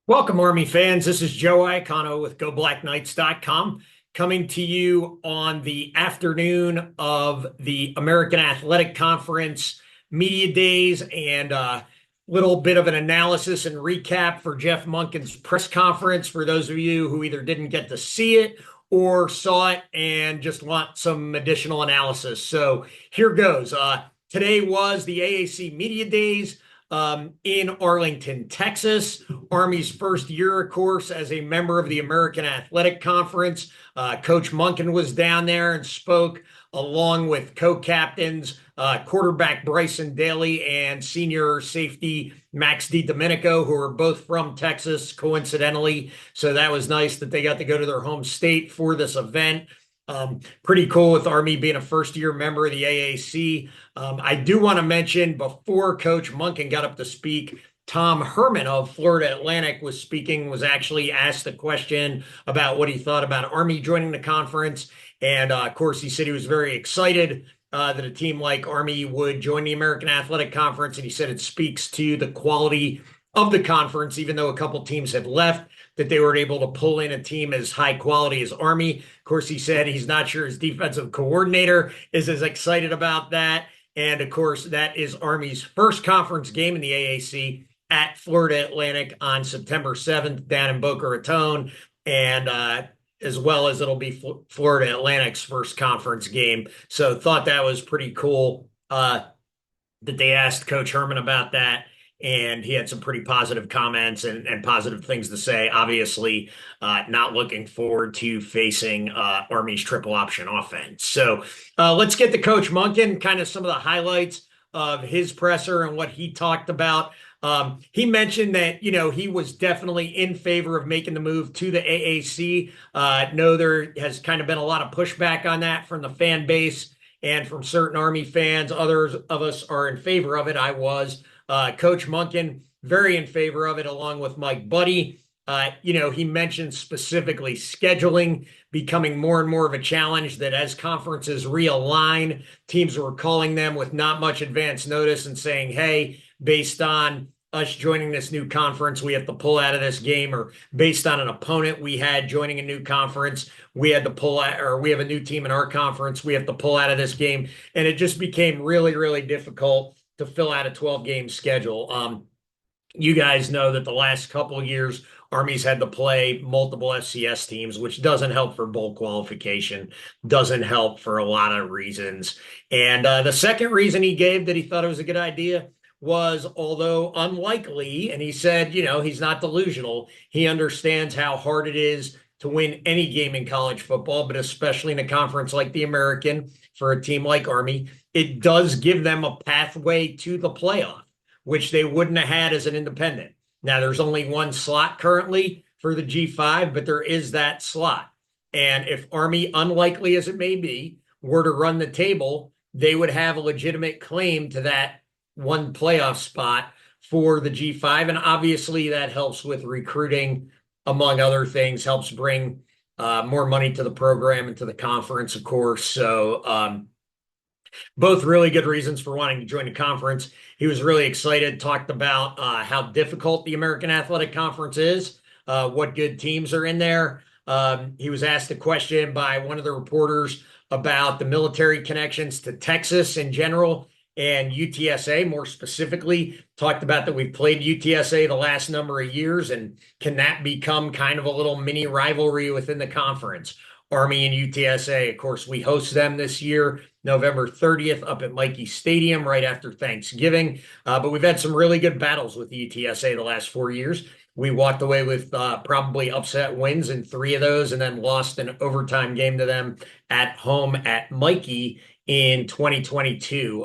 Welcome, Army fans. This is Joe Iacono with GoBlackKnights.com coming to you on the afternoon of the American Athletic Conference Media Days and a little bit of an analysis and recap for Jeff Monken's press conference for those of you who either didn't get to see it or saw it and just want some additional analysis. So here goes. Today was the AAC Media Days in Arlington, Texas. Army's first year, of course, as a member of the American Athletic Conference. Coach Monken was down there and spoke along with co-captains, quarterback Bryson Daly and senior safety Max DiDomenico, who are both from Texas, coincidentally. So that was nice that they got to go to their home state for this event. Pretty cool with Army being a first-year member of the AAC. I do want to mention, before Coach Monken got up to speak, Tom Herman of Florida Atlantic was speaking, was actually asked a question about what he thought about Army joining the conference. And of course, he said he was very excited that a team like Army would join the American Athletic Conference. And he said it speaks to the quality of the conference, even though a couple teams had left, that they were able to pull in a team as high quality as Army. Of course, he said he's not sure his defensive coordinator is as excited about that. And of course, that is Army's first conference game in the AAC at Florida Atlantic on September 7th down in Boca Raton. And as well as it'll be Florida Atlantic's first conference game. So thought that was pretty cool that they asked Coach Herman about that. And he had some pretty positive comments and positive things to say. Obviously, not looking forward to facing Army's triple option offense. So let's get to Coach Monken, kind of some of the highlights of his presser and what he talked about. He mentioned that, he was definitely in favor of making the move to the AAC. Know there has kind of been a lot of pushback on that from the fan base and from certain Army fans. Others of us are in favor of it. I was. Coach Monken, very in favor of it, along with Mike Buddy. He mentioned specifically scheduling becoming more and more of a challenge, that as conferences realign, teams were calling them with not much advance notice and saying, hey, based on us joining this new conference, we have to pull out of this game, or based on an opponent we had joining a new conference, we had to pull out, or we have a new team in our conference, we have to pull out of this game. And it just became really, really difficult to fill out a 12-game schedule. You guys know that the last couple of years, Army's had to play multiple FCS teams, which doesn't help for bowl qualification, doesn't help for a lot of reasons. And the second reason he gave that he thought it was a good idea was, although unlikely, and he said, he's not delusional, he understands how hard it is to win any game in college football, but especially in a conference like the American, for a team like Army, it does give them a pathway to the playoff, which they wouldn't have had as an independent. Now, there's only one slot currently for the G5, but there is that slot. And if Army, unlikely as it may be, were to run the table, they would have a legitimate claim to that one playoff spot for the G5. And obviously that helps with recruiting, among other things, helps bring more money to the program and to the conference, of course. So both really good reasons for wanting to join the conference. He was really excited, talked about how difficult the American Athletic Conference is, what good teams are in there. He was asked a question by one of the reporters about the military connections to Texas in general and UTSA more specifically. Talked about that we've played UTSA the last number of years, and can that become kind of a little mini rivalry within the conference? Army and UTSA, of course, we host them this year, November 30th, up at Mikey Stadium right after Thanksgiving. But we've had some really good battles with UTSA the last 4 years. We walked away with probably upset wins in 3 of those, and then lost an overtime game to them at home at Mikey in 2022.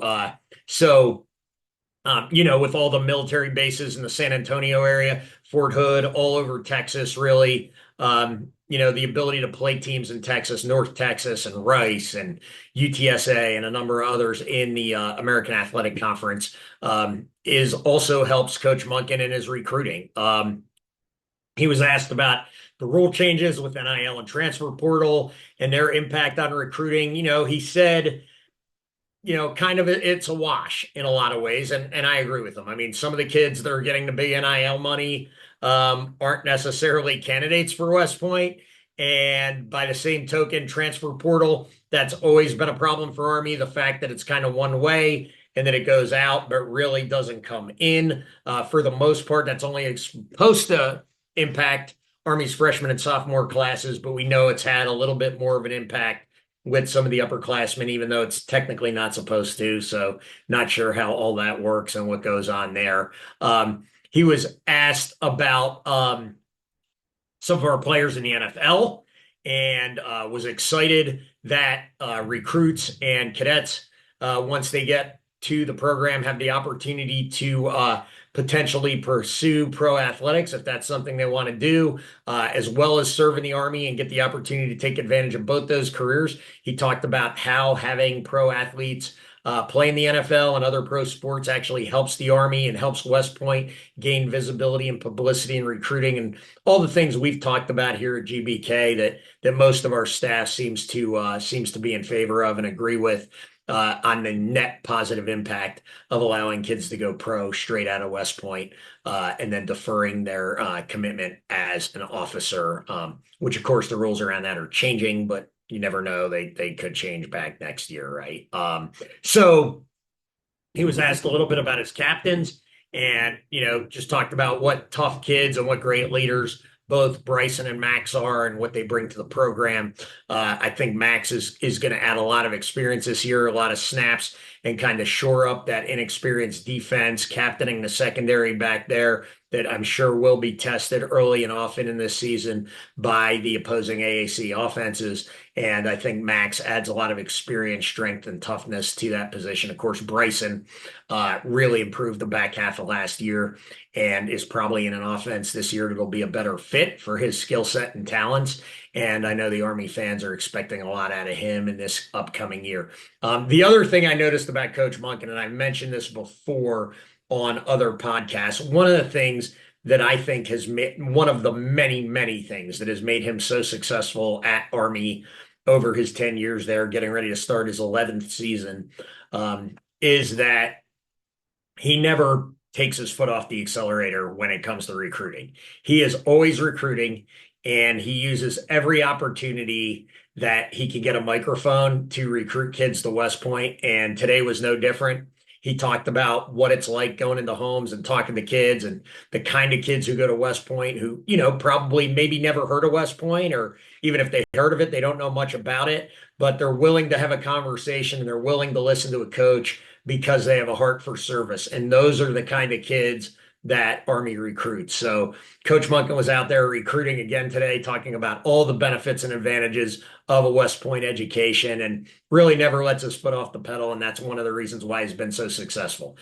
With all the military bases in the San Antonio area, Fort Hood, all over Texas, really, the ability to play teams in Texas, North Texas and Rice and UTSA and a number of others in the American Athletic Conference is also helps Coach Monken in his recruiting. He was asked about the rule changes with NIL and transfer portal and their impact on recruiting. He said, kind of it's a wash in a lot of ways. And I agree with him. I mean, some of the kids that are getting the big NIL money, aren't necessarily candidates for West Point. And by the same token, transfer portal, that's always been a problem for Army. The fact that it's kind of one way and then it goes out, but really doesn't come in. For the most part, that's only supposed to impact Army's freshman and sophomore classes, but we know it's had a little bit more of an impact with some of the upperclassmen, even though it's technically not supposed to. So not sure how all that works and what goes on there. He was asked about some of our players in the NFL and was excited that recruits and cadets, once they get to the program, have the opportunity to potentially pursue pro athletics if that's something they want to do, as well as serve in the Army and get the opportunity to take advantage of both those careers. He talked about how having pro athletes play in the NFL and other pro sports actually helps the Army and helps West Point gain visibility and publicity and recruiting and all the things we've talked about here at GBK that most of our staff seems to be in favor of and agree with. On the net positive impact of allowing kids to go pro straight out of West Point, and then deferring their commitment as an officer, which of course the rules around that are changing, but you never know. They could change back next year, right? So he was asked a little bit about his captains and, just talked about what tough kids and what great leaders both Bryson and Max are and what they bring to the program. I think Max is going to add a lot of experience this year, a lot of snaps, and kind of shore up that inexperienced defense, captaining the secondary back there that I'm sure will be tested early and often in this season by the opposing AAC offenses. And I think Max adds a lot of experience, strength, and toughness to that position. Of course, Bryson really improved the back half of last year and is probably in an offense this year that'll be a better fit for his skill set and talents. And I know the Army fans are expecting a lot out of him in this upcoming year. The other thing I noticed about Coach Monken, and I've mentioned this before on other podcasts, one of the things that I think has made one of the many, many things that has made him so successful at Army over his 10 years there, getting ready to start his 11th season, is that he never takes his foot off the accelerator when it comes to recruiting. He is always recruiting, and he uses every opportunity that he can get a microphone to recruit kids to West Point, and today was no different. He talked about what it's like going into homes and talking to kids and the kind of kids who go to West Point who, probably maybe never heard of West Point, or even if they heard of it, they don't know much about it, but they're willing to have a conversation and they're willing to listen to a coach because they have a heart for service. And those are the kind of kids that Army recruits. So Coach Monken was out there recruiting again today, talking about all the benefits and advantages of a West Point education, and really never lets his foot off the pedal. And that's one of the reasons why he's been so successful.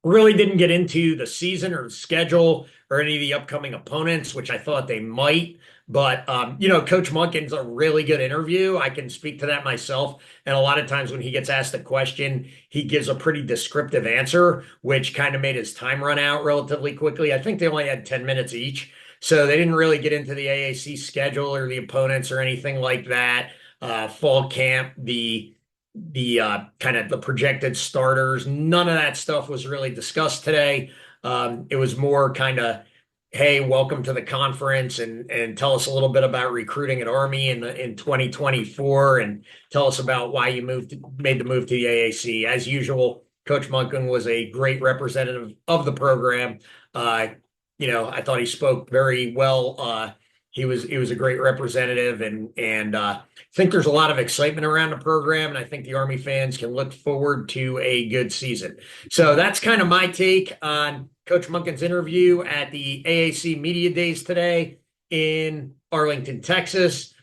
Really didn't get into the season or the schedule or any of the upcoming opponents, which I thought they might. But, Coach Monken's a really good interview. I can speak to that myself. And a lot of times when he gets asked a question, he gives a pretty descriptive answer, which kind of made his time run out relatively quickly. I think they only had 10 minutes each. So they didn't really get into the AAC schedule or the opponents or anything like that. Fall camp, the kind of the projected starters, none of that stuff was really discussed today. It was more kind of, hey, welcome to the conference, and tell us a little bit about recruiting at Army in 2024, and tell us about why you made the move to the AAC. As usual, Coach Monken was a great representative of the program. I thought he spoke very well. He was a great representative, and I think there's a lot of excitement around the program, and I think the Army fans can look forward to a good season. So that's kind of my take on Coach Monken's interview at the AAC Media Days today in Arlington, Texas.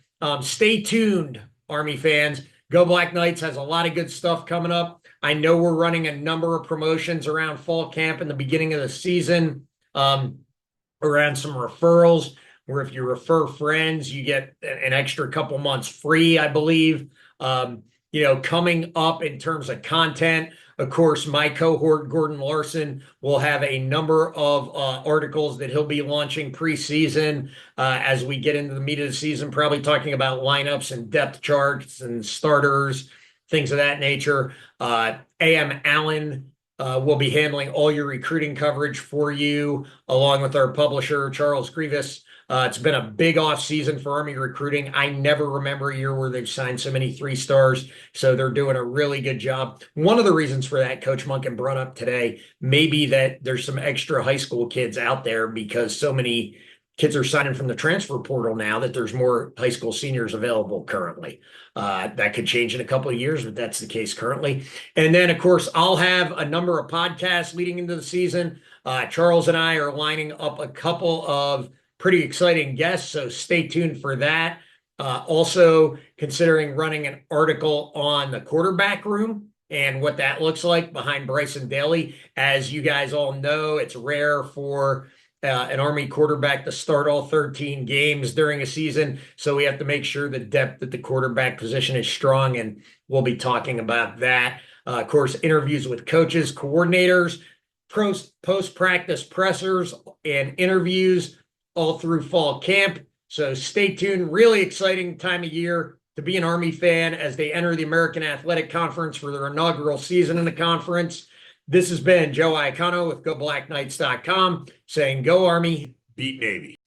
Stay tuned, Army fans. Go Black Knights has a lot of good stuff coming up. I know we're running a number of promotions around fall camp and the beginning of the season, around some referrals, where if you refer friends, you get an extra couple months free, I believe. Coming up in terms of content, of course, my cohort, Gordon Larson, will have a number of articles that he'll be launching preseason as we get into the meat of the season, probably talking about lineups and depth charts and starters, things of that nature. A.M. Allen We'll be handling all your recruiting coverage for you, along with our publisher, Charles Grievous. It's been a big off season for Army recruiting. I never remember a year where they've signed so many 3-stars, so they're doing a really good job. One of the reasons for that, Coach Monken brought up today, maybe that there's some extra high school kids out there because so many kids are signing from the transfer portal now that there's more high school seniors available currently. That could change in a couple of years, but that's the case currently. And then, of course, I'll have a number of podcasts leading into the season. Charles and I are lining up a couple of pretty exciting guests, so stay tuned for that. Also, considering running an article on the quarterback room and what that looks like behind Bryson Daly. As you guys all know, it's rare for an Army quarterback to start all 13 games during a season. So we have to make sure the depth at the quarterback position is strong, and we'll be talking about that. Of course, interviews with coaches, coordinators, post-practice pressers, and interviews all through fall camp. So stay tuned. Really exciting time of year to be an Army fan as they enter the American Athletic Conference for their inaugural season in the conference. This has been Joe Iacono with GoBlackKnights.com saying, Go Army, beat Navy.